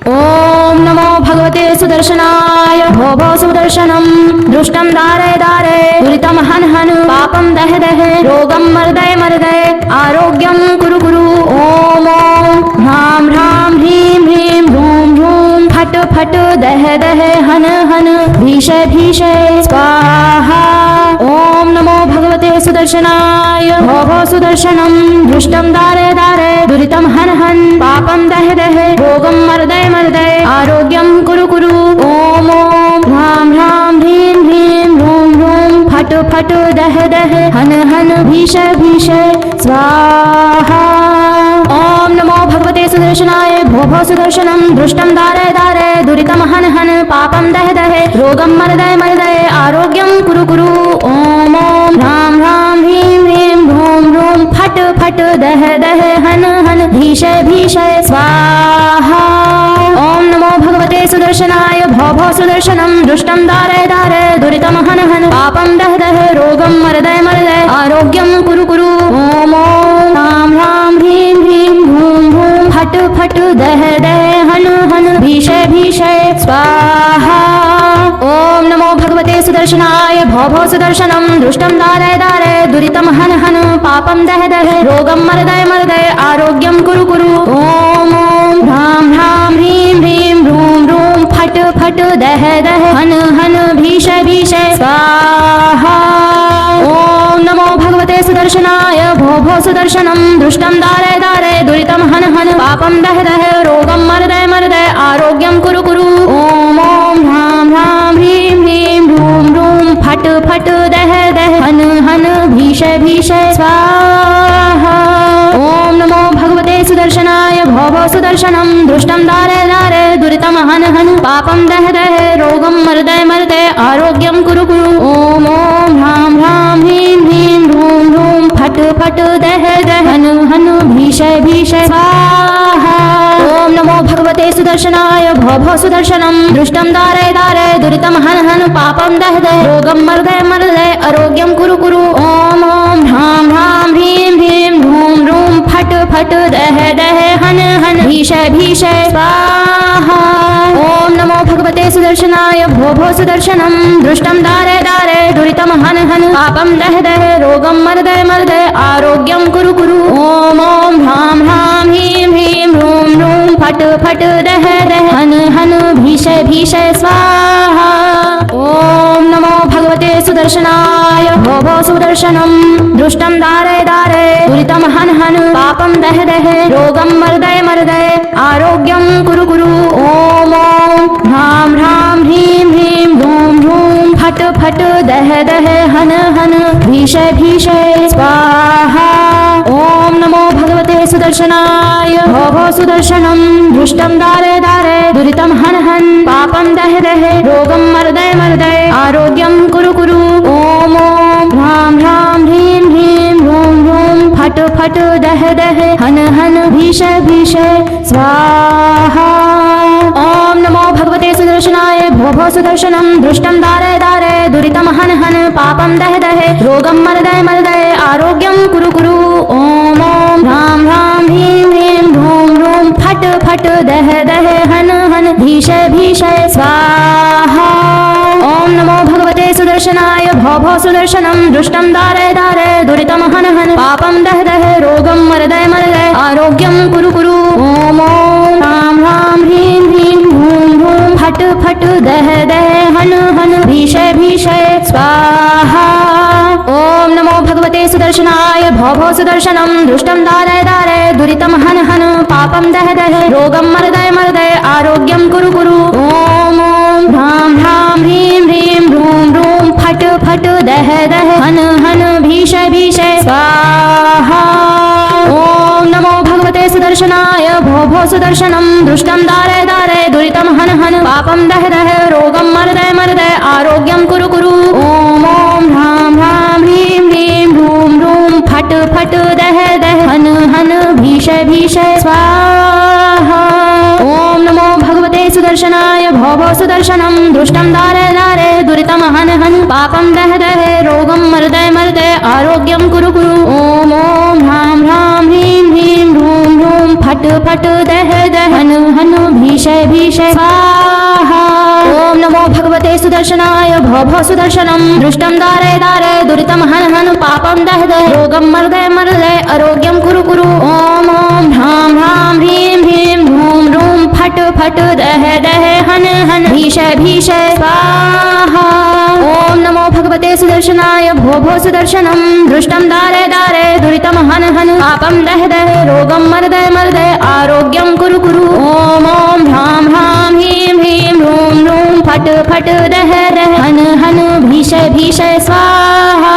ओम नमो भगवते सुदर्शनाय भो भो सुदर्शनम दुष्टं दारय दारय दुरितं हन हन पापं दह दह रोगं मर्दय मर्दय आरोग्यं कुरु कुरु ओम ओम ह्रां ह्रां ह्रीं ह्रीं ह्रूं ह्रूं फट फट दह दह हन हन भीषय भीषय स्वाहा। ओम नमो भगवते सुदर्शनाय भो भो सुदर्शनम दुष्टं दारय दारय दुरितं हन हन पापं दह दह रोगं मर्दय मर्दय आरोग्यं कुरु कुरु ओम ओम ह्रां ह्रां ह्रीं ह्रीं ह्रूं ह्रूं फट फट दह दह हन हन भीषय भीषय स्वाहा। ओम नमो भगवते सुदर्शनाय भो भो सुदर्शनम दुष्टं दारय दारय दुरितं हन हन पापं दह दह रोगं मर्दय मर्दय आरोग्यं कुरु कुरु ओम ओम ह्रां ह्रां ह्रीं ह्रीं ह्रूं ह्रूं फट फट दह दह हन हन भीषय भीषय स्वाहा। ओम नमो भगवते सुदर्शनाय भो भो सुदर्शनम दुष्टं दारय दारय दुरितं हन हन पापं दह दह रोगं मर्दय मर्दय आरोग्यं कुरु कुरु ओम ओम ह्रां ह्रां ह्रीं ह्रीं ह्रूं ह्रूं फट फट दह दह हन हन भीषय भीषय स्वाहा। ओम नमो भगवते सुदर्शनाय भो भो सुदर्शनम दुष्टं दारय दारय दुरितं हन हन पापं दह दह रोगं मर्दय मर्दय आरोग्यं कुरु कुरु ओम ओम ह्रां ह्रां ह्रीं ह्रीं ह्रूं ह्रूं फट फट दह दह हन हन भीषय भीषय स्वाहा। ओम नमो भगवते सुदर्शनाय भो भो सुदर्शनम दुष्टं दारय दारय दुरितं हन हन पापं दह दह रोगं मर्दय मर्दय आरोग्यं कुरु कुरु ओम ओम ह्रां ह्रां ह्रीं ह्रीं ह्रूं ह्रूं फट फट दह दह हन हन भीषय भीषय स्वाहा। ओम नमो भगवते सुदर्शनाय भो भो सुदर्शनम दुष्टं दारय दारय दुरितं हन हन पापं दह दह रोगं मर्दय मर्दय आरोग्यं कुरु कुरु ओम ओम ह्रां ह्रां ह्रीं ह्रीं ह्रूं ह्रूं फट फट दह दह हन हन भीषय भीषय स्वाहा। ओम नमो भगवते सुदर्शनाय भो भो सुदर्शनम दुष्टं दारय दारय दुरितं हन हन पापं दह दह रोगं मर्दय मर्दय आरोग्यं कुरु कुरु ओम ओम ह्रां ह्रां ह्रीं ह्रीं ह्रूं ह्रूं फट फट दह दह हन हन भीषय भीषय स्वाहा। ओम नमो भगवते सुदर्शनाय भो भो सुदर्शनम दुष्टं दारय दारय दुरितं हन हन पापं दह दह रोगं मर्दय मर्दय आरोग्यं कुरु कुरु ओम ओम ह्रां ह्रां ह्रीं ह्रीं ह्रूं ह्रूं फट फट दह दह हन हन भीषय भीषय स्वाहा। ओम नमो भगवते सुदर्शनाय भो भो सुदर्शनम दुष्टं दारय दारय दुरितं हन हन पापं दह दह रोगं मर्दय मर्दय आरोग्यं कुरु कुरु ओम ओम ह्रां ह्रां ह्रीं ह्रीं ह्रूं ह्रूं फट फट दह दह हन हन भीषय भीषय स्वाहा। ओम नमो भगवते सुदर्शनाय भो भो सुदर्शनम दुष्टं दारय दारय दुरितं हन हन पापं दह दह रोगं मर्दय मर्दय आरोग्यं कुरु कुरु ओम ओम ह्रां ह्रां ह्रीं ह्रीं ह्रूं ह्रूं फट फट दह दह हन हन भीषय भीषय स्वाहा। ओम नमो भगवते सुदर्शनाय भो भो सुदर्शनम दुष्टं दारय दारय दुरितं हन हन पापं दह दह रोगं मर्दय मर्दय आरोग्यं कुरु कुरु ओम ओम ह्रां ह्रां ह्रीं ह्रीं ह्रूं ह्रूं फट फट दह दह हन हन भीषय भीषय स्वाहा। ओम नमो भगवते सुदर्शनाय भो भो सुदर्शनम दुष्टं दारय दारय दुरितं हन हन पापं दह दह रोगं मर्दय मर्दय आरोग्यं कुरु कुरु ओम ओम ह्रां ह्रां ह्रीं ह्रीं ह्रूं ह्रूं फट फट दह दह हन हन भीषय भीषय स्वाहा। ओम नमो भगवते सुदर्शनाय भो भो सुदर्शनम दुष्टं दारय दारय दुरितं हन हन पापं दह दह रोगं मर्दय मर्दय आरोग्यं कुरु कुरु ओम ओम ह्रां ह्रां ह्रीं ह्रीं ह्रूं ह्रूं फट फट दह दह हन हन भीषय भीषय स्वाहा। ओम नमो भगवते सुदर्शनाय भो भो सुदर्शनम दुष्टं दारय दारय दुरितं हन हन पापं दह दह रोगं मर्दय मर्दय आरोग्यं कुरु कुरु ओम ओम ह्रां ह्रां ह्रीं ह्रीं ह्रूं ह्रूं फट फट दह दह हन हन भीषय भीषय स्वाहा। ओम नमो भगवते सुदर्शनाय भो भो सुदर्शनम दुष्टं दारय दारय दुरितं हन हन पापं दह दह रोगं मर्दय मर्दय आरोग्यं कुरु कुरु ओम ओम ह्रां ह्रां ह्रीं ह्रीं ह्रूं ह्रूं फट फट दह दह हन हन भीषय भीषय भीषय स्वाहा। ओम नमो भगवते सुदर्शनाय भव भव सुदर्शनम दृष्टम दारे दारे दुरितम हन हन पापम दह दह रोगम मर्दय मर्दय आरोग्यम कुरु कुरु। ओम ओम ह्रां ह्रां ह्रीं ह्रीं ह्रूं ह्रूं फट फट दह दह हन हन भीषय भीषय स्वाहा। ओम नमो भगवते सुदर्शनाय भो भो सुदर्शनम दृष्टम दारे दारे दुरितम हन हन पापम दह दह रोगम मर्दय मर्दय आरोग्यम कुरु कुरु। ओम ओम ह्रां ह्रां ह्रीं ह्रीं ह्रूं ह्रूं फट फट दह दह हन हन भीषय भीषय स्वाहा।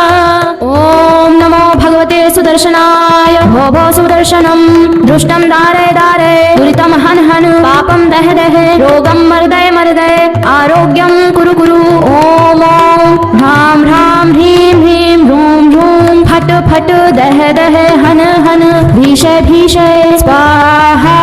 ओम नमो भगवते सुदर्शनाय भो भो सुदर्शनम दृष्टम दारे दारे दुरितम हन हन पापम दह दह रोगम मर्दय मर्दय आरोग्यम कुरु कुरु। ओम ओम ह्रां ह्रां ह्रीं ह्रीं ह्रूं ह्रूं फट फट दह दह हन हन भीषय भीषय स्वाहा।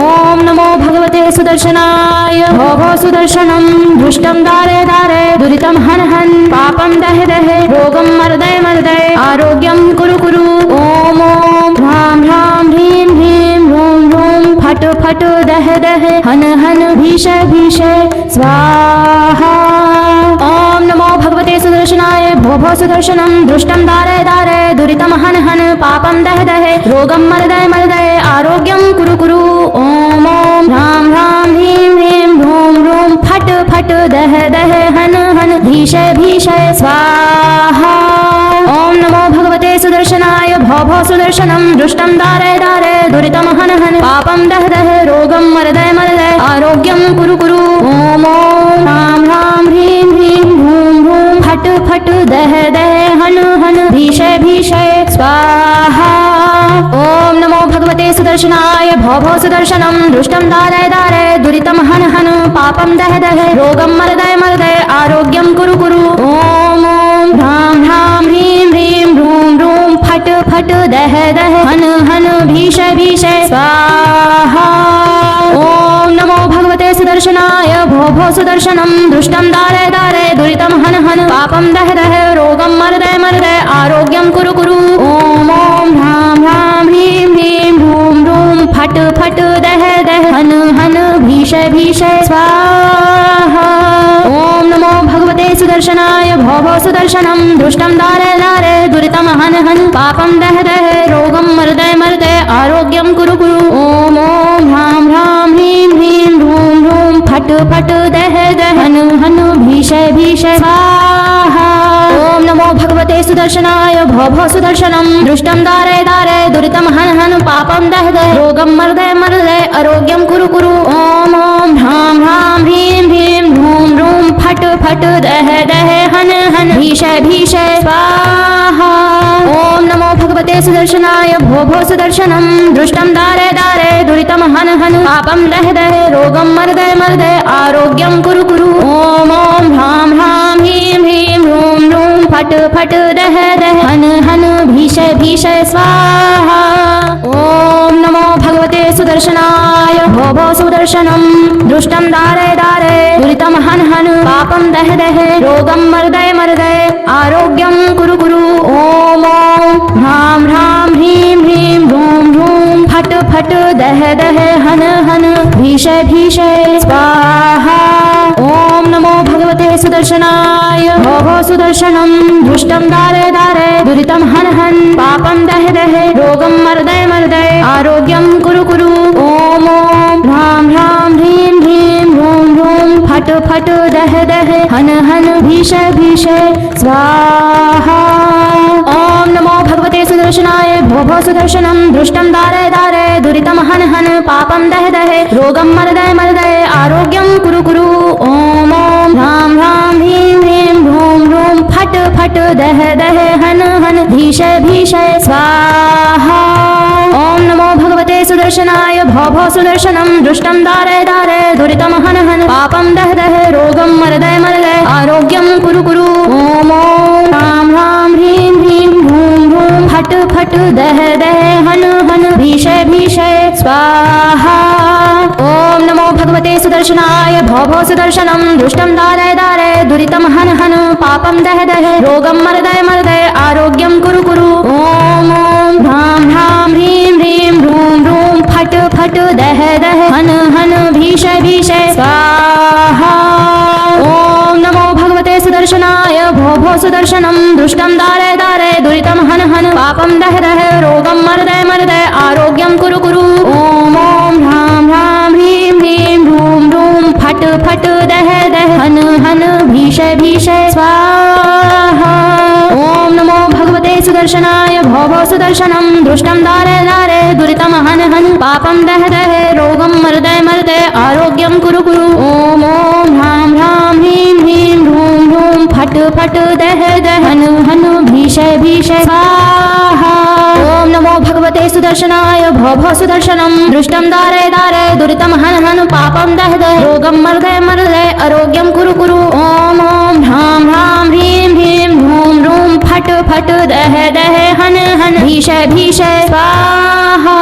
ओम नमो भगवते सुदर्शनाय भो भो सुदर्शनम दृष्टम दारे दारे दुरितम हन हन पापम दह दह रोगम मर्दय मर्दय आरोग्यम कुरु कुरु। ओम ओम ह्रां ह्रां ह्रीं ह्रीं ह्रूं ह्रूं फट फट दह दह हन हन भीषय भीषय स्वाहा। ओम नमो भगवते सुदर्शनाय भो भो सुदर्शनम दृष्टम दारे दारे दुरितम हन हन पापम दह दह रोगम मर्दय मर्दय आरोग्यम कुरु कुरु। ओम ओम ह्रां ह्रां ह्रीं ह्रीं ह्रूं ह्रूं फट फट दह दह हन हन भीषय भीषय स्वाहा। ओम नमो भगवते सुदर्शनाय भो भो सुदर्शनम दृष्टम दारे दारे दुरितम हन हन पापम दह दह रोगम मर्दय मर्दय आरोग्यम कुरु कुरु। ओम ओम ह्रां ह्रां ह्रीं ह्रीं ह्रूं ह्रूं फट फट दह दह हन हन भीषय भीषय स्वाहा। ओम नमो भगवते सुदर्शनाय भो भो सुदर्शनम दृष्टम दारे दारे दुरितम हन हन पापम दह दह रोगम मर्दय मर्दय आरोग्यम कुरु कुरु। ओम ओम ह्रां ह्रां ह्रीं ह्रीं ह्रूं ह्रूं फट फट दह दह हन हन भीषय भीषय स्वाहा। ओम नमो भगवते सुदर्शनाय भो भो सुदर्शनम दृष्टम दारे दारे दुरितम हन हन पापम दह दह रोगम मर्दय मर्दय आरोग्यम कुरु कुरु। ओम ओम ह्रां ह्रां ह्रीं ह्रीं ह्रूं ह्रूं फट फट दह दह हन हन भीषय भीषय स्वाहा। ओम नमो भगवते सुदर्शनाय भो भो सुदर्शनम दृष्टम दारे दारे दुरितम हन हन पापम दह दह रोगम मर्दय मर्दय आरोग्यम कुरु कुरु। ओम ओम ह्रां ह्रां ह्रीं ह्रीं ह्रूं ह्रूं फट फट दह दह हन हन भीषय भीषय स्वाहा। ओम नमो भगवते सुदर्शनाय भो भो सुदर्शनम दृष्टम दारे दारे दुरितम हन हन पापम दह दह रोगम मर्दय मर्दय आरोग्यम कुरु कुरु। ओम ओम ह्रां ह्रां ह्रीं ह्रीं ह्रूं ह्रूं फट फट दह दह हन हन भीषय भीषय स्वाहा। ओम नमो भगवते सुदर्शनाय भो भो सुदर्शनम दृष्टम दारे दारे दुरितम हन हन पापम दह दह रोगम मर्दय मर्दय आरोग्यम कुरु कुरु। ओम ओम ह्रां ह्रां ह्रीं ह्रीं ह्रूं ह्रूं फट फट दह दह हन हन भीषय भीषय स्वाहा। ओम नमो भगवते सुदर्शनाय भो भो सुदर्शनम दृष्टम दारे दारे दुरितम हन हन पापम दह दह रोगम मर्दय मर्दय आरोग्यम कुरु कुरु। ओम ओम ह्रां ह्रां ह्रीं ह्रीं ह्रूं ह्रूं फट फट दह दह हन हन भीषय भीषय स्वाहा। ओम नमो भगवते सुदर्शनाय भो भो सुदर्शनम दृष्टम दारे दारे दुरितम हन हन पापम दह दह रोगम मर्दय मर्दय आरोग्यम कुरु कुरु। ओम ओम ह्रां ह्रां ह्रीं ह्रीं ह्रूं ह्रूं फट फट दह दह हन हन भीषय भीषय स्वाहा। ओम नमो भगवते सुदर्शनाय भो भो सुदर्शनम दृष्टम दारे दारे दुरितम हन हन पापम दह दह रोगम मर्दय मर्दय आरोग्यम कुरु कुरु। ओम ओम ह्रां ह्रां ह्रीं ह्रीं ह्रूं ह्रूं फट फट दह दह हन हन भीषय भीषय स्वाहा। ओम नमो भगवते सुदर्शनाय भो भो सुदर्शनम दृष्टम दारे दारे दुरितम हन हन पापम दह दह रोगम मर्दय मर्दय आरोग्यम कुरु कुरु। ओम ओम ह्रां ह्रां ह्रीं ह्रीं ह्रूं ह्रूं फट फट दह दह हन हन भीषय भीषय स्वाहा। ओम नमो भगवते सुदर्शनाय भो भो सुदर्शनम दृष्टम दारे दारे दुरितम हन हन पापम दह दह रोगम मर्दय मर्दय आरोग्यम कुरु कुरु। ओम ओम ह्रां ह्रां ह्रीं ह्रीं ह्रूं ह्रूं फट फट दह दह हन हन भीषय भीषय भीषय स्वाहा। ओम नमो भगवते सुदर्शनाय भो भो सुदर्शनम दुष्टं दारय दारय दुरितं हन हन पापं दह दह रोगं मर्दय मर्दय आरोग्यं कुरु कुरु। ओम ओम ह्रां ह्रां ह्रीं ह्रीं ह्रूं ह्रूं फट फट दह दह हन हन भीषय भीषय स्वाहा। ओम नमो भगवते सुदर्शनाय भो भो सुदर्शनम दुष्टं दारय दारय दुरितं हन हन पापं दह दह रोगं मर्दय मर्दय आरोग्यं कुरु कुरु। ओम ओम ह्रां ह्रां ह्रीं ह्रीं ह्रूं ह्रूं फट फट दह दह हन हन भीषय भीषय स्वाहा। ओम नमो भगवते सुदर्शनाय भो भो सुदर्शनम दृष्टं दारय दारय दुरितं हन हन पापं दह दह रोगं मर्दय मर्दय आरोग्यं कुरु कुरु। ओम ओम ह्रां ह्रां ह्रीं ह्रीं ह्रूं ह्रूं फट फट दह दह हन हन भीषय भीषय स्वाहा।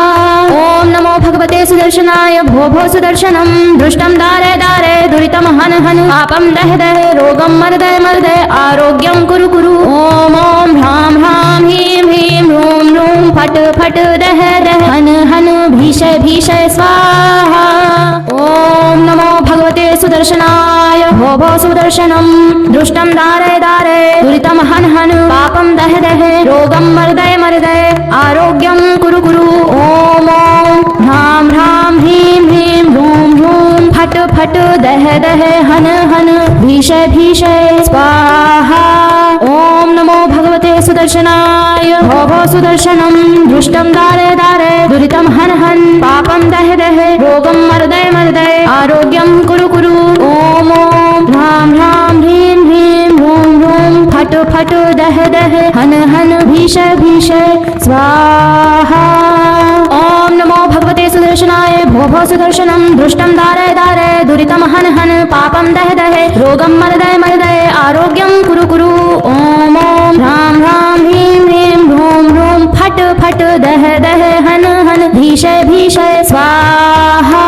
ओम नमो भगवते सुदर्शनाय भो भो सुदर्शनम दृष्टं दारय दारय दुरितं हन हन पापं दह दह रोगं मर्दय मर्दय आरोग्यं कुरु कुरु। ओम ओम ह्रां ह्रां ह्रीं ह्रीं ह्रूं ह्रूं फट फट दह दह हन हन भीषय भीषय स्वाहा। ओम नमो भगवते सुदर्शनाय भो भो सुदर्शनम दृष्टं दारय दारय दुरितं हन हन पापं दह दह रोगं मर्दय मर्दय आरोग्यं कुरु कुरु। ओम ओम ह्रां ह्रां ह्रीं ह्रीं ह्रूं ह्रूं फट फट दह दह हन हन भीषय भीषय स्वाहा। ओम नमो भगवते सुदर्शनाय भो भो सुदर्शनम दृष्टं दारय दारय दुरितं हन हन पापं दह दह रोगं मर्दय मर्दय आरोग्यं कुरु कुरु। ओम ओम ह्रां ह्रां ह्रीं ह्रीं ह्रूं ह्रूं फट फट दह दह हन हन भीषय भीषय स्वाहा। ओम नमो भगवते सुदर्शनाय भो भो सुदर्शनम दृष्टं दारय दारय दुरितं हन हन पापं दह दह रोगं मर्दय मर्दय आरोग्यं कुरु कुरु। ओम ओम ह्रां ह्रां ह्रीं ह्रीं ह्रूं ह्रूं फट फट दह दह हन हन भीषय भीषय स्वाहा।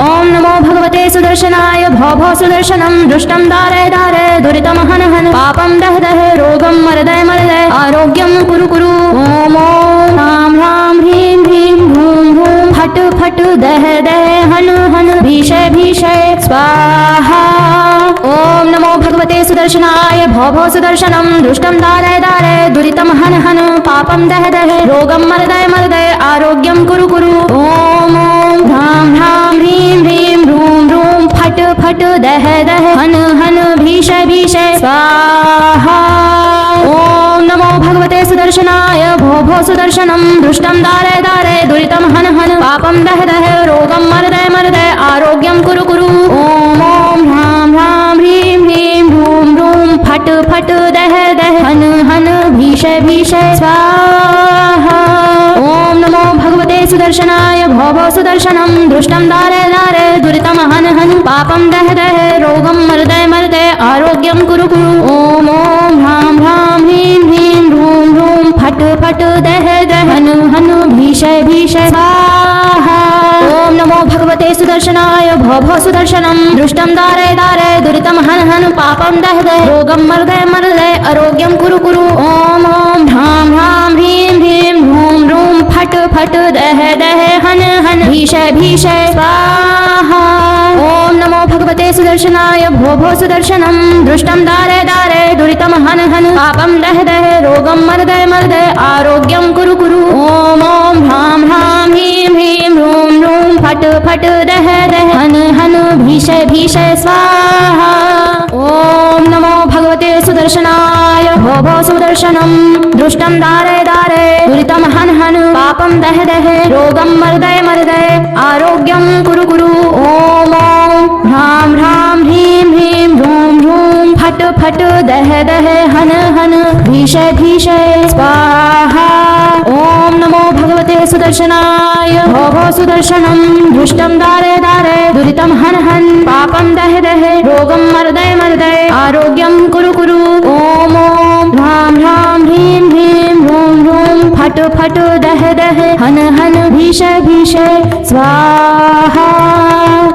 ओम नमो भगवते सुदर्शनाय भो भो सुदर्शनम दृष्टं दारय दारय दुरितं हन हन पापं दह दह रोगं मर्दय मर्दय आरोग्यं कुरु कुरु। ओम ओम ह्रां ह्रां ह्रीं ह्रीं ह्रूं ह्रूं फट फट दह दह हन हन भीषय भीषय स्वाहा। ओम नमो भगवते सुदर्शनाय भो भो सुदर्शनम दृष्टं दारय दारय दुरितं हन हन पापं दह दह रोगं मर्दय मर्दय आरोग्यं कुरु कुरु। ओम ओम ह्रां ह्रां ह्रीं ह्रीं ह्रूं ह्रूं फट फट दह दह हन हन भीषय भीषय स्वाहा। ओम नमो भगवते सुदर्शनाय भो भो सुदर्शनम दृष्टं दारय दारय दुरितं हन हन पापं दह दह रोगं मर्दय मर्दय आरोग्यं कुरु कुरु। ओम ओम ह्रां ह्रां ह्रीं ह्रीं ह्रूं ह्रूं फट फट दह दह हन हन भीषय भीषय स्वाहा। ओम नमो भगवते सुदर्शनाय भो भो सुदर्शनम दृष्टं दारय दारय दुरितं हन हन पापं दह दह रोगं मर्दय मर्दय आरोग्यं कुरु कुरु। ओम ओम ह्रां ह्रां ह्रीं ह्रीं ह्रूं ह्रूं फट फट दह दह हन हन भीषय भीषय स्वाहा। ओम नमो भगवते सुदर्शनाय भो भो सुदर्शनम दृष्टं दारय दारय दुरितं हन हन पापं दह दह रोगं मर्दय मर्दय आरोग्यं कुरु कुरु। ओम ओम ह्रां ह्रां ह्रीं ह्रीं ह्रूं ह्रूं फट फट दह दह हन हन भीषय भीषय स्वाहा। ओम नमो भगवते सुदर्शनाय भो भो सुदर्शनम दृष्टं दारय दारय दुरितं हन हन पापं दह दह रोगं मर्दय मर्दय आरोग्यं कुरु कुरु। ओम ओम ह्रां ह्रां ह्रीं ह्रीं ह्रूं ह्रूं फट फट दह दह हन हन भीषय भीषय स्वाहा। ओम नमो भगवते सुदर्शनाय भो भो सुदर्शनम दृष्टं दारय दारय दुरितं हन हन पापं दह दह रोगं मर्दय मर्दय आरोग्यं कुरु कुरु। ओम ओम ह्रां ह्रां ह्रीं ह्रीं ह्रूं ह्रूं फट फट दह दह हन हन भीषय भीषय स्वाहा। ओम नमो भगवते सुदर्शनाय भो भो सुदर्शनम दृष्टं दारय दारय दुरितं हन हन पापं दह दह रोगं मर्दय मर्दय आरोग्यं कुरु कुरु। ओम ओम ह्रां ह्रां ह्रीं ह्रीं ह्रूं ह्रूं फट फट दह दह हन हन भीषय भीषय स्वाहा।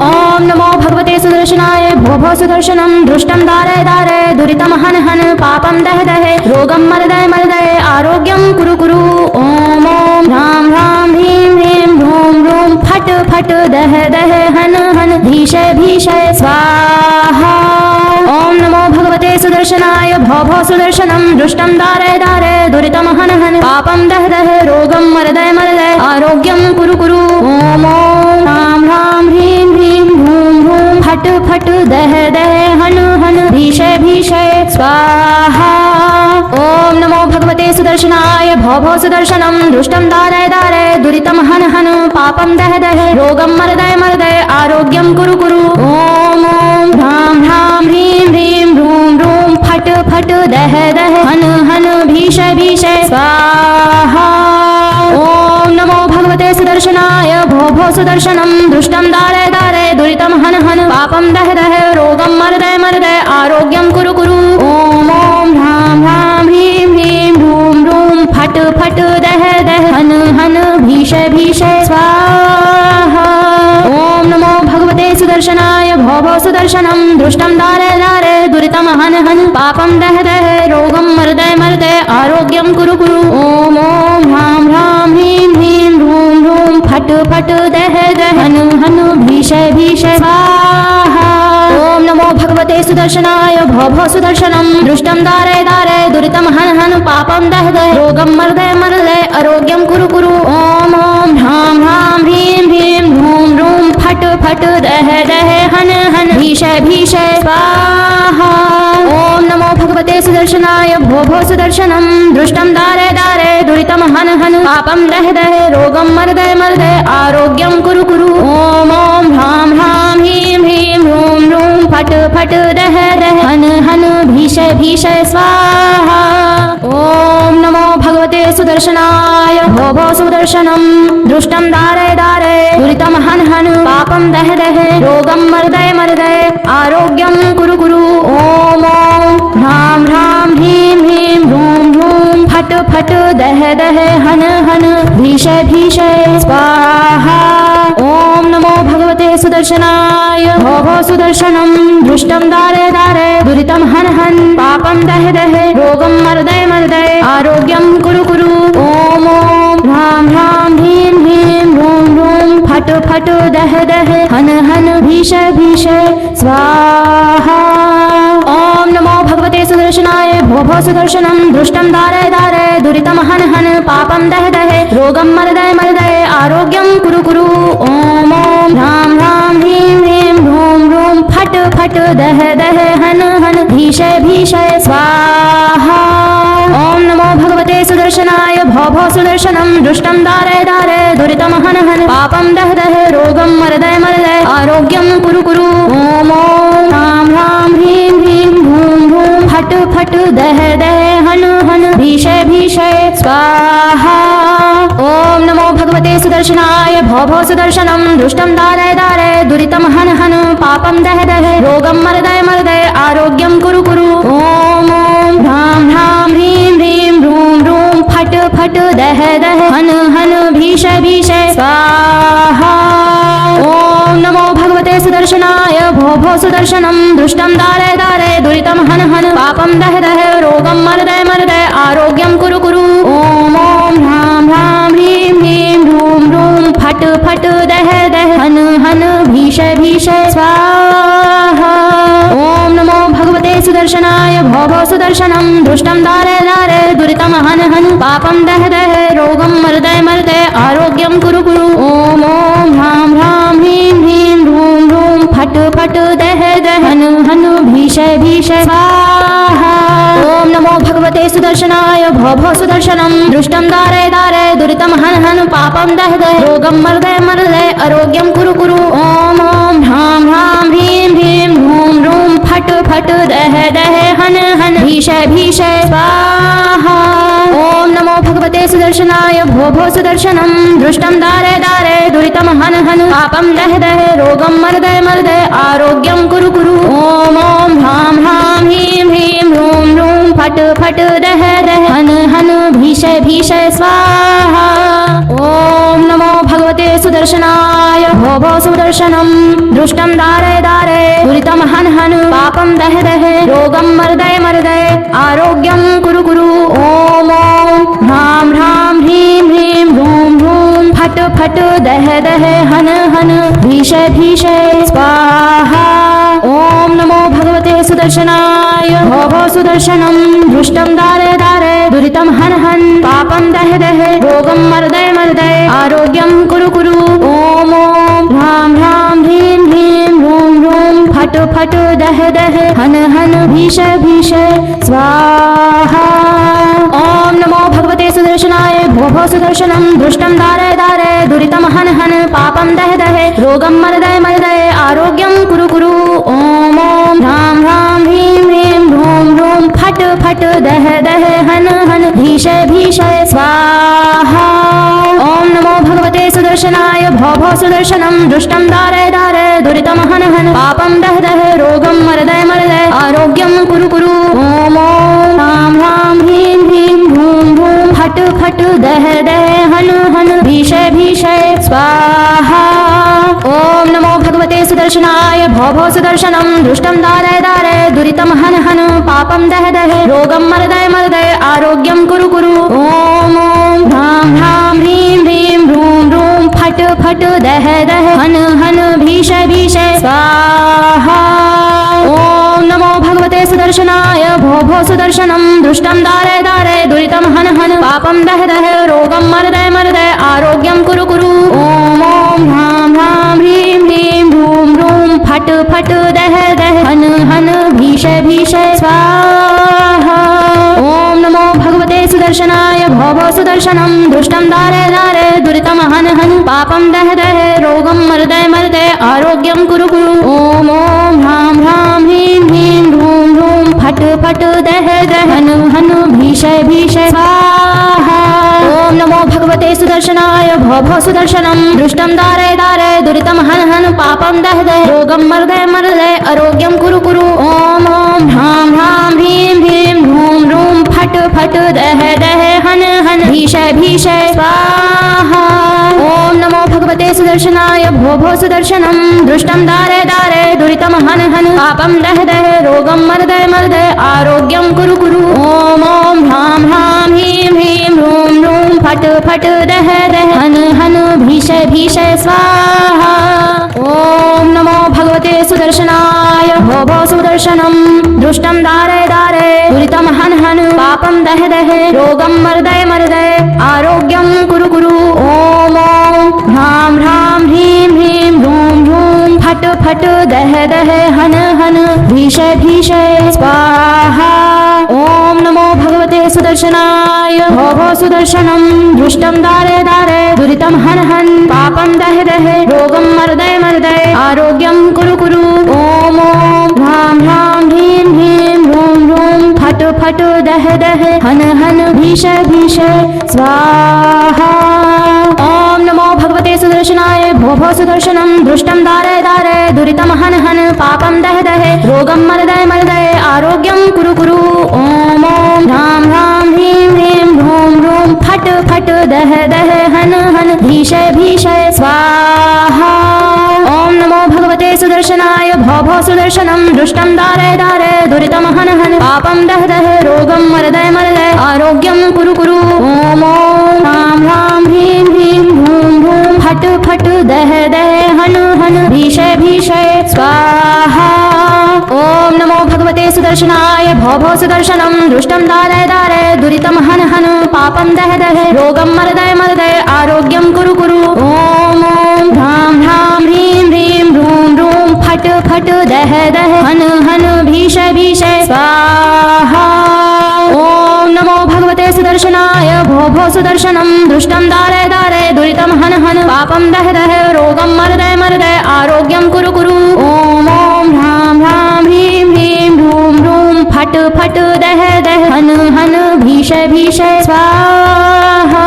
ओम नमो भगवते सुदर्शनाय भो भो सुदर्शनम दृष्टं दारय दारय दुरितं हन हन पापं दह दह रोगं मर्दय मर्दय आरोग्यं कुरु कुरु। ओम ओम ह्रां ह्रां ह्रीं ह्रीं ह्रूं ह्रूं फट फट फट दह दह हन हन भीषय भीषय स्वाहा। ओम नमो भगवते सुदर्शनाय भव भव सुदर्शनम दुष्टं दारय दारय दुरितं हन हन पापं दह दह रोगं मर्दय मर्दय आरोग्यं कुरु कुरु। ओम ओम राम राम ह्रीं ह्रीं भूं भूं फट फट दह दह हन हन भीषय भीषय स्वाहा। ओम नमो भगवते सुदर्शनाय भव भव सुदर्शनम दुष्टं दारय दारय दुरितं हन हन पापं दह दह रोगं मर्दय मर्दय आरोग्यं कुरु कुरु। ओम ओम राम राम ह्रीं ह्रीं भ्रूं भ्रूं फट फट दह दह हन हन भीषय भीषय स्वाहा। ओम नमो भगवते सुदर्शनाय भव भव सुदर्शनम दुष्टं दारय दारय दुरितं हन हन पापं दह दह रोगं मर्दय मर्दय आरोग्यं कुरु कुरु। ओम ओम राम राम ह्रीं ह्रीं भ्रूं भ्रूं फट फट दह दह हन हन भीषय भीषय स्वाहा। ओम नमो भगवते सुदर्शनाय भव भव सुदर्शनम दुष्टं दारय दारय दुरितं हन हन पापं दह दह रोगं मर्दय मर्दय आरोग्यं कुरु कुरु। ओम ओम राम राम ह्रीं ह्रीं भ्रूं भ्रूं फट फट दह दह हन हन भीषय भीषय स्वाहा। ओम नमो भगवते सुदर्शनाय भव भव सुदर्शनम दुष्टं दारय दारय दुरितं हन हन पापं दह दह रोगं मर्दय मर्दय आरोग्यं कुरु कुरु। ओम ओम राम राम ह्रीं ह्रीं भ्रूं भ्रूं फट फट दह दह हन हन भीषय भीषय स्वाहा। ओम नमो भगवते सुदर्शनाय भव भव सुदर्शनम दुष्टं दारय दारय दुरितं हन हन पापं दह दह रोगं मर्दय मर्दय आरोग्यं कुरु कुरु। ओम ओम राम राम ह्रीं ह्रीं भ्रूं भ्रूं फट फट दह दह हन हन भीषय भीषय स्वाहा। ओम नमो भगवते सुदर्शनाय भव भव सुदर्शनम दुष्टं दारय दारय दुरितं हन हन पापं दह दह रोगं मर्दय मर्दय आरोग्यं कुरु कुरु। ओम ओम राम राम ह्रीं ह्रीं भ्रूं भ्रूं फट फट दह दह हन हन भीषय भीषय स्वाहा। ओम नमो भगवते सुदर्शनाय भव भव सुदर्शनम दुष्टं दारय दारय दुरितं हन हन पापं दह दह रोगं मर्दय मर्दय आरोग्यं कुरु कुरु। ओम ओम राम राम ह्रीं ह्रीं भ्रूं भ्रूं फट फट दह दह हन हन भीषय भीषय स्वाहा। ओम नमो भगवते सुदर्शनाय भव भव सुदर्शनम दुष्टं दारय दारय दुरितं हन हन पापं दह दह रोगं मर्दय मर्दय आरोग्यं कुरु कुरु। ओम ओम राम राम ह्रीं ह्रीं भ्रूं भ्रूं फट फट दह दह हन हन भीषय भीषय स्वाहा। ओम नमो भगवते सुदर्शनाय भव भव सुदर्शनम दुष्टं दारय दारय दुरितं हन हन पापं दह दह रोगं मर्दय मर्दय आरोग्यं कुरु कुरु। ओम ओम राम राम ह्रीं ह्रीं भ्रूं भ्रूं फट फट दह दह हन हन भीषय भीषय स्वाहा। ओम नमो भगवते सुदर्शनाय भव भव सुदर्शनम दुष्टं दारय दारय दुरितं हन हन पापं दह दह रोगं मर्दय मर्दय आरोग्यं कुरु कुरु। ओम ओम राम राम ह्रीं ह्रीं भ्रूं भ्रूं फट फट दह दह हन हन भीषय भीषय स्वाहा। ओम नमो भगवते सुदर्शनाय भव भव सुदर्शनम दुष्टं दारय दारय दुरितं हन हन पापं दह दह रोगं मर्दय मर्दय आरोग्यं कुरु कुरु। ओम ओम राम राम ह्रीं ह्रीं भ्रूं भ्रूं फट फट दह दह हन हन भीषय भीषय स्वाहा। ओम नमो भगवते सुदर्शनाय भव भव सुदर्शनम दुष्टं दारय दारय दुरितं हन हन पापं दह दह रोगं मर्दय मर्दय आरोग्यं कुरु कुरु। ओम ओम राम राम ह्रीं ह्रीं भ्रूं भ्रूं फट फट दह दह हन हन भीषय भीषय स्वाहा। ओम नमो भगवते सुदर्शनाय भव भव सुदर्शनम दुष्टं दारय दारय दुरितं हन हन पापं दह दह रोगं मर्दय मर्दय आरोग्यं कुरु कुरु। ओम ओम राम राम ह्रीं ह्रीं भ्रूं भ्रूं फट फट दह दह हन हन भीषय भीषय स्वाहा। ओम नमो भगवते सुदर्शनाय भव भव सुदर्शनम दुष्टं दारय दारय दुरितं हन हन पापं दह दह रोगं मर्दय मर्दय आरोग्यं कुरु कुरु। ओम ओम राम राम ह्रीं ह्रीं भ्रूं भ्रूं फट फट दह दह हन हन भीषय भीषय स्वाहा। ओम नमो भगवते सुदर्शनाय भव भव सुदर्शनम दुष्टं दारय दारय दुरितं हन हन पापं दह दह रोगं मर्दय मर्दय आरोग्यं कुरु कुरु। ओम ओम राम राम ह्रीं ह्रीं भ्रूं भ्रूं फट फट दह दह हन हन भीष भीष स्वाहा। ओम नमो भगवते सुदर्शनाय भो भो सुदर्शनम दृष्टं दारे दारे दुरितं हन हन पापं दह दह रोगं मर्दय मर्दय आरोग्यं कुरु कुरु। ओम ओम ह्रां ह्रां ह्रीं ह्रीं ह्रूं ह्रूं फट फट दह दह हन हन भीष भीष स्वाहा। ओम नमो भगवते सुदर्शनाय भो भो सुदर्शनम दृष्टं दारे दारे दुरितं हन हन पापं दह दह रोगं मर्दय मर्दय आरोग्यं कुरु कुरु। ओम ओम ह्रां ह्रां ह्रीं ह्रीं ह्रूं ह्रूं फट फट दह दह हन हन भीष भीष स्वाहा। ओम नमो भगवते सुदर्शनाय भो भो सुदर्शनम दृष्टं दारे दारे दुरितं हन हन पापं दह दह रोगं मर्दय मर्दय आरोग्यं कुरु कुरु। ओम ओम ह्रां ह्रां ह्रीं ह्रीं ह्रूं ह्रूं फट फट दह दह हन हन भीष भीष स्वाहा। ओम नमो भगवते सुदर्शनाय भो भो सुदर्शनम दृष्टं दारे दारे दुरितं हन हन पापं दह दह रोगं मर्दय मर्दय आरोग्यं कुरु कुरु। ओम ओम ह्रां ह्रां ह्रीं ह्रीं ह्रूं ह्रूं फट फट दह दह हन हन भीष भीष स्वाहा। ओम नमो भगवते सुदर्शनाय भो भो सुदर्शनम दृष्टं दारे दारे दुरितं हन हन पापं दह दह रोगं मर्दय मर्दय आरोग्यं कुरु कुरु। ओम ओम ह्रां ह्रां ह्रीं ह्रीं ह्रूं ह्रूं फट फट दह दह हन हन भीष भीष स्वाहा। ओम नमो भगवते सुदर्शनाय भो भो सुदर्शनम दृष्टं दारे दारे दुरितं हन हन पापं दह दह रोगं मर्दय मर्दय आरोग्यं कुरु कुरु। ओम ओम ह्रां ह्रां ह्रीं ह्रीं ह्रूं ह्रूं फट फट दह दह हन हन भीष भीष स्वाहा। ओम नमो भगवते सुदर्शनाय भो भो सुदर्शनम दृष्टं दारे दारे दुरितं हन हन पापं दह दह रोगं मर्दय मर्दय आरोग्यं कुरु कुरु। ओम ओम ह्रां ह्रां ह्रीं ह्रीं ह्रूं ह्रूं फट फट दह दह हन हन भीष भीष स्वाहा। ओम नमो भगवते सुदर्शनाय भो भो सुदर्शनम दृष्टं दारे दारे दुरितं हन हन पापं दह दह रोगं मर्दय मर्दय आरोग्यं कुरु कुरु। ओम ओम ह्रां ह्रां ह्रीं ह्रीं ह्रूं ह्रूं फट फट दह दह हन हन भीष भीष स्वाहा। ओम नमो भगवते सुदर्शनाय भो भो सुदर्शनम दृष्टं दारे दारे दुरितं हन हन पापं दह दह रोगं मर्दय मर्दय आरोग्यं कुरु कुरु। ओम ओम ह्रां ह्रां ह्रीं ह्रीं ह्रूं ह्रूं फट फट दह दह हन हन भीष भीष स्वाहा। ओम नमो भगवते सुदर्शनाय भो भो सुदर्शनम दृष्टं दारे दारे दुरितं हन हन पापं दह दह रोगं मर्दय मर्दय आरोग्यं कुरु कुरु। ओम ओम ह्रां ह्रां ह्रीं ह्रीं ह्रूं ह्रूं फट फट दह दह हन हन भीष भीष स्वाहा। ओम नमो भगवते सुदर्शनाय भो भो सुदर्शनम दृष्टं दारे दारे दुरितं हन हन पापं दह दह रोगं मर्दय मर्दय आरोग्यं कुरु कुरु। ओम ओम ह्रां ह्रां ह्रीं ह्रीं ह्रूं ह्रूं फट फट दह दह हन हन भीष भीष स्वाहा। ओम नमो भगवते सुदर्शनाय भो भो सुदर्शनम दृष्टं दारे दारे दुरितं हन हन पापं दह दह रोगं मर्दय मर्दय आरोग्यं कुरु कुरु। ओम ओम ह्रां ह्रां ह्रीं ह्रीं ह्रूं ह्रूं फट फट दह दह हन हन भीष भीष स्वाहा। ओम नमो भगवते सुदर्शनाय भो भो सुदर्शनम दृष्टं दारे दारे दुरितं हन हन पापं दह दह रोगं मर्दय मर्दय आरोग्यं कुरु कुरु। ओम ओम ह्रां ह्रां ह्रीं ह्रीं ह्रूं ह्रूं फट फट दह दह हन हन भीष भीष स्वाहा। ओम नमो भगवते सुदर्शनाय भो भो सुदर्शनम दृष्टं दारे दारे दुरितं हन हन पापं दह दह रोगं मर्दय मर्दय आरोग्यं कुरु कुरु। ओम ओम ह्रां ह्रां ह्रीं ह्रीं ह्रूं ह्रूं फट फट दह दह हन हन भीष भीष स्वाहा।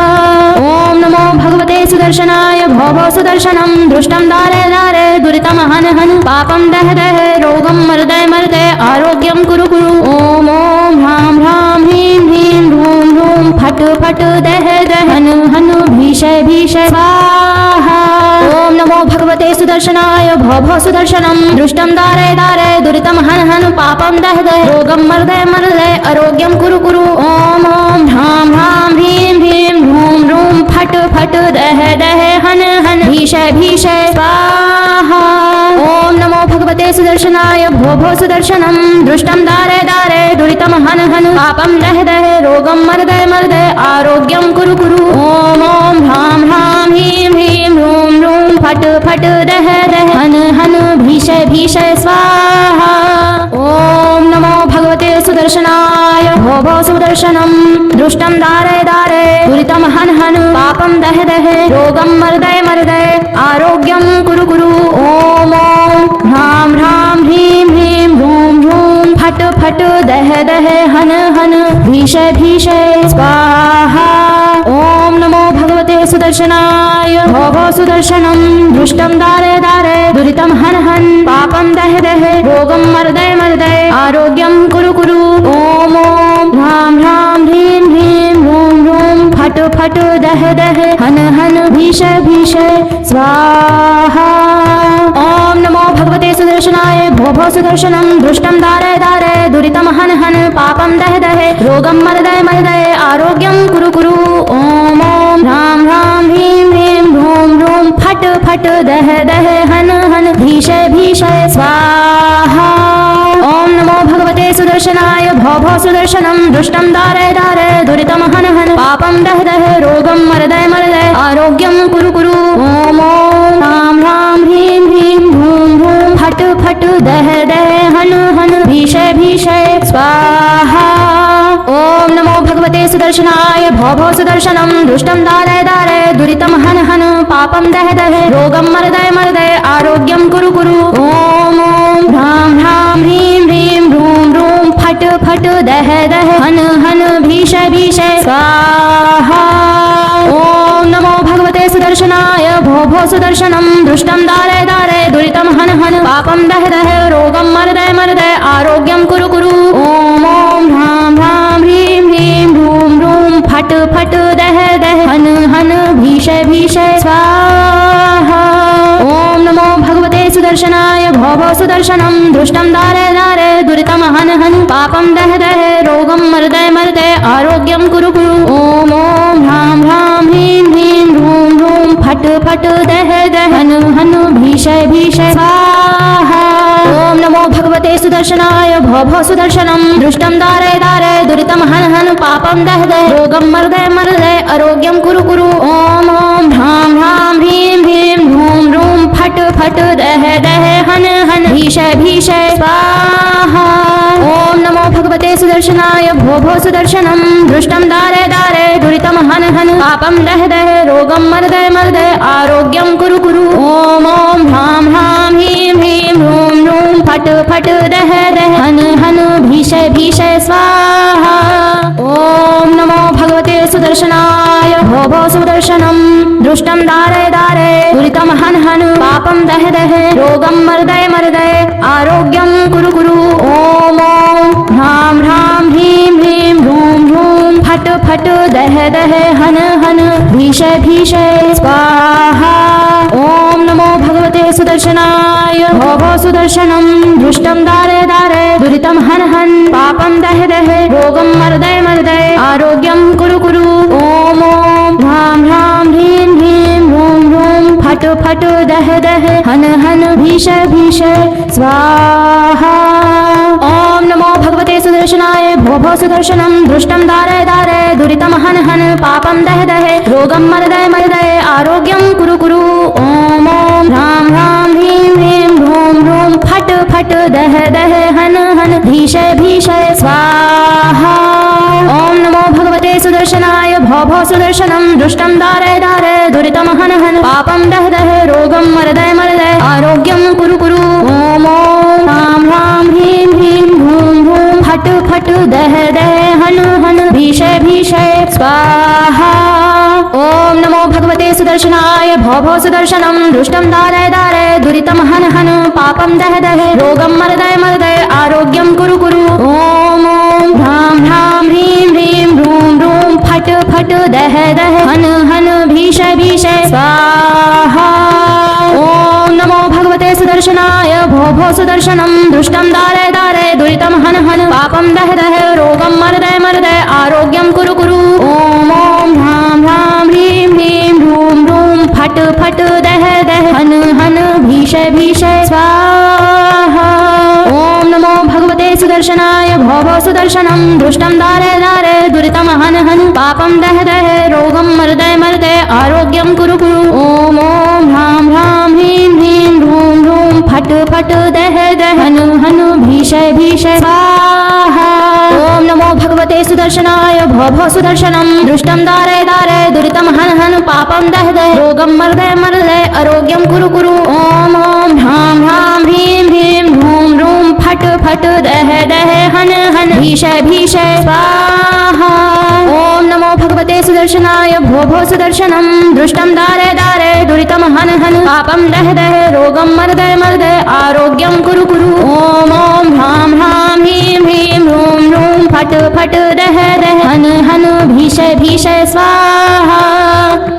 ओम नमो भगवते सुदर्शनाय भो भो सुदर्शनम दृष्टं दारे दारे दुरितं हन हन पापं दह दह रोगं मर्दय मर्दय आरोग्यं कुरु कुरु। ओम ओम ह्रां ह्रां ह्रीं ह्रीं ह्रूं ह्रूं फट फट दह दह हन हन भीष भीष स्वाहा। ओम नमो भगवते सुदर्शनाय भो भो सुदर्शनम दृष्टं दारे दारे दुरितं हन हन पापं दह दह रोगं मर्दय मर्दय आरोग्यं कुरु कुरु। ओम ओम ह्रां ह्रां ह्रीं ह्रीं ह्रूं ह्रूं फट फट दह दह हन भीषय भीषय स्वाहा। ओम नमो भगवते सुदर्शनाय भो भो सुदर्शनम दृष्टं दारे दारे दुरितं हन हन पापं दह दह रोगं मर्दय मर्दय आरोग्यं कुरु कुरु। ओम ओम ह्रां ह्रां ह्रीं ह्रीं ह्रूं ह्रूं फट फट दह दह हन हन भीषय भीषय स्वाहा। ओम नमो भगवते सुदर्शनाय भो भो सुदर्शनम दृष्टं दारे दारे दुरितं हन हन पापं दह दह रोगं मर्दय मर्दय आरोग्यं कुरु कुरु। ओम ओम ह्रां ह्रां ह्रीं ह्रीं ह्रूं ह्रूं फट फट दह दह हन हन भीषय भीषय स्वाहा। ओम नमो भगवते सुदर्शनाय भो भो सुदर्शनम दृष्टं दारे दारे दुरितं हन हन पापं दह दह रोगं मर्दय मर्दय आरोग्यं कुरु कुरु। ओम ओम ह्रां ह्रां ह्रीं ह्रीं ह्रूं ह्रूं फट फट दह दह हन हन भीषय भीषय स्वाहा। ओम नमो भगवते सुदर्शनाय भो भो सुदर्शनम दृष्टं दारे दारे दुरितं हन हन पापं दह दह रोगं मर्दय मर्दय आरोग्यं कुरु कुरु। ओम ओम ह्रां ह्रां ह्रीं ह्रीं ह्रूं ह्रूं फट फट दह दह हन हन भीषय भीषय स्वाहा। ओम नमो भगवते सुदर्शनाय भो भो सुदर्शनम दृष्टं दारे दारे दुरितं हन हन पापं दह दह रोगं मर्दय मर्दय आरोग्यं कुरु कुरु। ओम ओम ह्रां ह्रां ह्रीं ह्रीं ह्रूं ह्रूं फट फट दह दह हन हन भीषय भीषय स्वाहा। ओम नमो भगवते सुदर्शनाय भो भो सुदर्शनम दृष्टं दारे दारे दुरितं हन हन पापं दह दह रोगं मर्दय मर्दय आरोग्यं कुरु कुरु। ओम ओम ह्रां ह्रां ह्रीं ह्रीं ह्रूं ह्रूं फट फट दह दह हन हन भीषय भीषय स्वाहा। ओम नमो भगवते सुदर्शनाय भो भो सुदर्शनम दृष्टं दारे दारे दुरितं हन हन पापं दह दह रोगं मर्दय मर्दय आरोग्यं कुरु कुरु। ओम ओम ह्रां ह्रां ह्रीं ह्रीं ह्रूं ह्रूं फट फट दह दह हन हन भीषय भीषय स्वाहा। ओम नमो भगवते सुदर्शनाय भो भो सुदर्शनम दृष्टं दारे दारे दुरितं हन हन पापं दह दह रोगं मर्दय मर्दय आरोग्यं कुरु कुरु। ओम ओम ह्रां ह्रां ह्रीं ह्रीं ह्रूं ह्रूं फट फट दह दह हन हन भीषय भीषय स्वाहा। ओम नमो भगवते सुदर्शनाय भो भो सुदर्शनम दृष्टं दारे दारे दुरितं हन हन पापं दह दह रोगं मर्दय मर्दय आरोग्यं कुरु कुरु। ओम ओम ह्रां ह्रां ह्रीं ह्रीं ह्रूं ह्रूं फट फट दह दह हन हन भीषय भीषय स्वाहा। ओम नमो भगवते सुदर्शनाय भो भो सुदर्शनम दृष्टं दारे दारे दुरितं हन हन पापं दह दह रोगं मर्दय मर्दय आरोग्यं कुरु कुरु। ओम ओम ह्रां ह्रां ह्रीं ह्रीं ह्रूं ह्रूं फट फट दह दह हन हन भीषय भीषय स्वाहा। ओम नमो भगवते सुदर्शनाय भो भो सुदर्शनम दृष्टं दारे दारे दुरितं हन हन पापं दह दह रोगं मर्दय मर्दय आरोग्यं कुरु कुरु। ओम ओम ह्रां ह्रां ह्रीं ह्रीं ह्रूं ह्रूं फट फट दह दह हन हन भीषय भीषय स्वाहा। ओम नमो भगवते सुदर्शनाय भो भो सुदर्शनम दृष्टं दारे दारे दुरितं हन हन पापं दह दह रोगं मर्दय मर्दय आरोग्यं कुरु कुरु। ओम ओम ह्रां ह्रां ह्रीं ह्रीं ह्रूं ह्रूं फट फट दह दह हन हन भीषय भीषय स्वाहा। ओम नमो भगवते सुदर्शनाय भो भो सुदर्शनम दृष्टं दारे दारे दुरितं हन हन पापं दह दह रोगं मर्दय मर्दय आरोग्यं कुरु कुरु। ओम ओम ह्रां ह्रां ह्रीं ह्रीं ह्रूं ह्रूं फट फट दह दह हन हन भीषय भीषय स्वाहा। ओम नमो भगवते सुदर्शनाय भो भो सुदर्शनम दृष्टं दारे दारे दुरितं हन हन पापं दह दह रोगं मर्दय मर्दय आरोग्यं कुरु कुरु। ओम ओम ह्रां ह्रां ह्रीं ह्रीं ह्रूं ह्रूं फट फट दह दह हन हन भीषय भीषय स्वाहा। ओम नमो भगवते सुदर्शनाय भो भो सुदर्शनम दृष्टं दारे दारे दुरितं हन हन पापं दह दह रोगं मर्दय मर्दय आरोग्यं कुरु कुरु। ओम ओम ह्रां ह्रां ह्रीं ह्रीं ह्रूं ह्रूं फट फट दह दह हन हन भीषय भीषय स्वाहा। ओम नमो भगवते सुदर्शनाय भो भो सुदर्शनम दृष्टं दारे दारे दुरितं हन हन पापं दह दह रोगं मर्दय मर्दय आरोग्यं कुरु कुरु। ओम ओम ह्रां ह्रां ह्रीं ह्रीं ह्रूं ह्रूं फट फट दह सुदर्शनाय भव भव सुदर्शनं दुष्टं दारे दारे दुरितं हन हन पापं दह दह रोगं मर्दय मर्दय आरोग्यं कुरु कुरु ॐ ॐ ह्रां ह्रां ह्रीं ह्रीं ह्रूं ह्रूं फट् फट् दह दह हनु हनु भीषय भीषय स्वाहा ॐ नमो भगवते सुदर्शनाय भव भव सुदर्शनं दुष्टं दारे दारे दुरितं हन हन पापं दह दह रोगं मर्दय मर्दय आरोग्यं कुरु कुरु ॐ ॐ ह्रां ह्रां ह्रीं ह्रीं ह्रूं ह्रूं फट् फट् दह दह हन हन भीषय भीषय स्वाहा ॐ नमो भगवते सुदर्शनाय भो भो सुदर्शनं दृष्टं दारे दारे दुरितं हन हन पापं दह दह रोगं मर्दय मर्दय आरोग्यं कुरु कुरु ॐ ॐ ह्रां ह्रां ह्रीं ह्रीं ह्रूं ह्रूं फट् फट् दह दह हन हन भीषय भीषय स्वाहा।